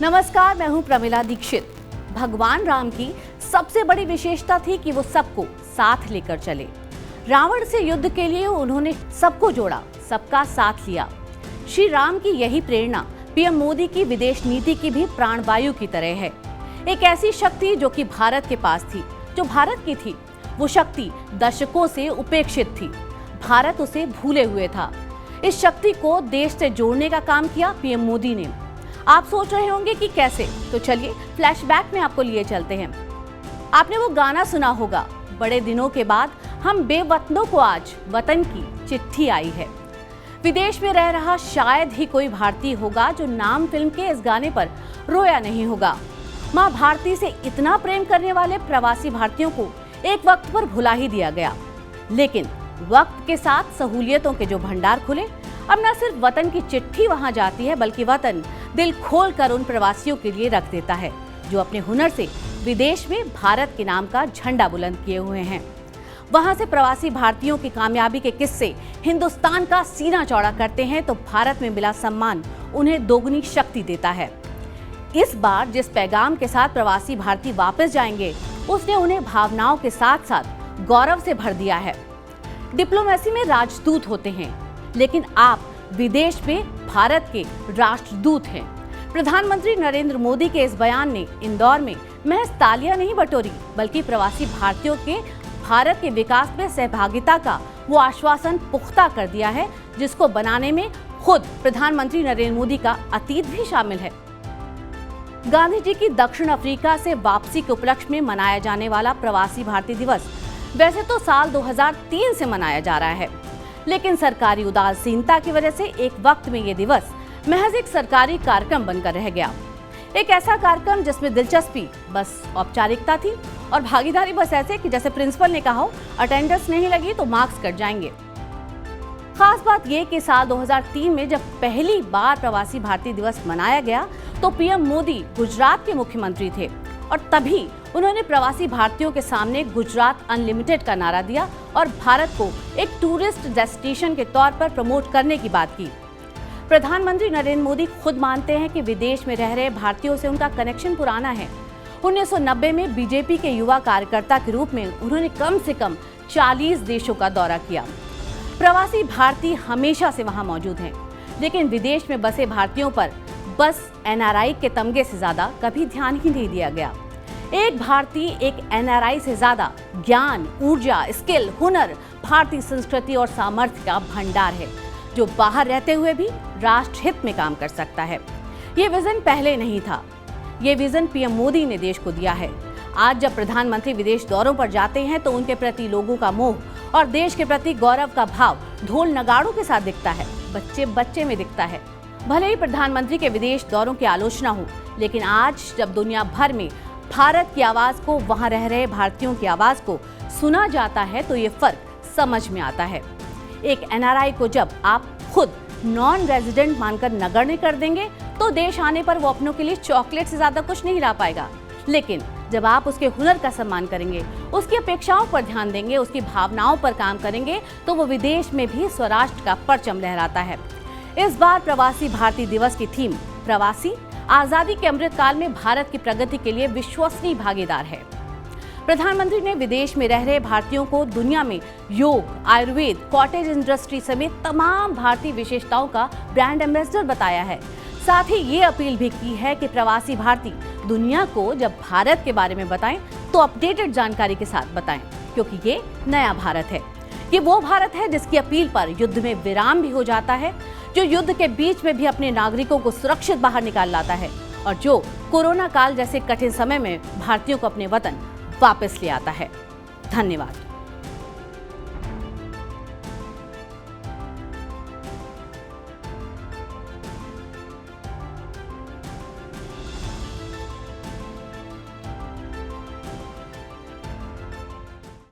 नमस्कार, मैं हूं प्रमिला दीक्षित। भगवान राम की सबसे बड़ी विशेषता थी कि वो सबको साथ लेकर चले। रावण से युद्ध के लिए उन्होंने सबको जोड़ा, सबका साथ लिया। श्री राम की यही प्रेरणा पीएम मोदी की विदेश नीति की भी प्राणवायु की तरह है। एक ऐसी शक्ति जो कि भारत के पास थी, जो भारत की थी। वो शक्ति दशकों से उपेक्षित थी, भारत उसे भूले हुए था। इस शक्ति को देश से जोड़ने का काम किया पीएम मोदी ने। आप सोच रहे होंगे कि कैसे, तो चलिए फ्लैशबैक में आपको लिए चलते हैं। आपने वो गाना सुना होगा, बड़े दिनों के बाद हम बेवतनों को आज वतन की चिट्ठी आई है। विदेश में रह रहा शायद ही कोई भारतीय होगा जो नाम फिल्म के इस गाने पर रोया नहीं होगा। मां भारती से इतना प्रेम करने वाले प्रवासी भारतीयों को एक वक्त पर भुला ही दिया गया, लेकिन वक्त के साथ सहूलियतों के जो भंडार खुले, अब न सिर्फ वतन की चिट्ठी वहां जाती है, बल्कि वतन दिल खोल कर उन प्रवासियों के लिए रख देता है जो अपने हुनर से विदेश में भारत के नाम का झंडा बुलंद किए हुए हैं। वहां से प्रवासी भारतीयों की कामयाबी के किस्से हिंदुस्तान का सीना चौड़ा करते हैं, तो भारत में मिला सम्मान उन्हें दोगुनी शक्ति देता है। इस बार जिस पैगाम के साथ प्रवासी भारतीय वापस जाएंगे, उसने उन्हें भावनाओं के साथ साथ गौरव से भर दिया है। डिप्लोमेसी में राजदूत होते हैं, लेकिन आप विदेश में भारत के राष्ट्रदूत हैं। प्रधानमंत्री नरेंद्र मोदी के इस बयान ने इंदौर में महज तालियां नहीं बटोरी, बल्कि प्रवासी भारतीयों के भारत के विकास में सहभागिता का वो आश्वासन पुख्ता कर दिया है, जिसको बनाने में खुद प्रधानमंत्री नरेंद्र मोदी का अतीत भी शामिल है। गांधी जी की दक्षिण अफ्रीका से वापसी के उपलक्ष्य में मनाया जाने वाला प्रवासी भारतीय दिवस वैसे तो साल 2003 से मनाया जा रहा है, लेकिन सरकारी उदासीनता की वजह से एक वक्त में ये दिवस महज एक सरकारी कार्यक्रम बनकर रह गया। एक ऐसा कार्यक्रम जिसमें दिलचस्पी बस औपचारिकता थी और भागीदारी बस ऐसे कि जैसे प्रिंसिपल ने कहा हो, अटेंडेंस नहीं लगी तो मार्क्स कट जाएंगे। खास बात यह कि साल 2003 में जब पहली बार प्रवासी भारतीय दिवस मनाया गया, तो पीएम मोदी गुजरात के मुख्यमंत्री थे और तभी उन्होंने प्रवासी भारतीयों के सामने गुजरात अनलिमिटेड का नारा दिया और भारत को एक टूरिस्ट डेस्टिनेशन के तौर पर प्रमोट करने की बात की। प्रधानमंत्री नरेंद्र मोदी खुद मानते हैं कि विदेश में रह रहे भारतीयों से उनका कनेक्शन पुराना है। 1990 में बीजेपी के युवा कार्यकर्ता के रूप में उन्होंने कम से कम 40 देशों का दौरा किया। प्रवासी भारतीय हमेशा से वहां मौजूद हैं, लेकिन विदेश में बसे भारतीयों पर बस एनआरआई के तमगे से ज्यादा कभी ध्यान ही नहीं दिया गया। एक भारतीय एक एनआरआई से ज्यादा ज्ञान, ऊर्जा, स्किल, हुनर, भारतीय संस्कृति और सामर्थ्य का भंडार है, जो बाहर रहते हुए भी राष्ट्र हित में काम कर सकता है। ये विजन पहले नहीं था, ये विजन पीएम मोदी ने देश को दिया है। आज जब प्रधानमंत्री विदेश दौरों पर जाते हैं, तो उनके प्रति लोगों का मोह और देश के प्रति गौरव का भाव ढोल नगाड़ों के साथ दिखता है, बच्चे बच्चे में दिखता है। भले ही प्रधानमंत्री के विदेश दौरों की आलोचना हो, लेकिन आज जब दुनिया भर में भारत की आवाज को, वहां रह रहे भारतीयों की आवाज को सुना जाता है, तो ये फर्क समझ में आता है। एक एनआरआई को जब आप खुद नॉन रेजिडेंट मानकर नगण्य कर देंगे, तो देश आने पर वो अपनों के लिए चॉकलेट से ज्यादा कुछ नहीं ला पाएगा। लेकिन जब आप उसके हुनर का सम्मान करेंगे, उसकी अपेक्षाओं पर ध्यान देंगे, उसकी भावनाओं पर काम करेंगे, तो वो विदेश में भी स्वराष्ट्र का परचम लहराता है। इस बार प्रवासी भारतीय दिवस की थीम प्रवासी आजादी के अमृत काल में भारत की प्रगति के लिए विश्वसनीय भागीदार है। प्रधानमंत्री ने विदेश में रह रहे भारतीयों को दुनिया में योग, आयुर्वेद, कॉटेज इंडस्ट्री समेत तमाम भारतीय विशेषताओं का ब्रांड एम्बेसडर बताया है। साथ ही ये अपील भी की है कि प्रवासी भारतीय दुनिया को जब भारत के बारे में बताएं, तो अपडेटेड जानकारी के साथ बताएं, क्योंकि ये नया भारत है। ये वो भारत है जिसकी अपील पर युद्ध में विराम भी हो जाता है, जो युद्ध के बीच में भी अपने नागरिकों को सुरक्षित बाहर निकाल लाता है और जो कोरोना काल जैसे कठिन समय में भारतीयों को अपने वतन वापस ले आता है। धन्यवाद।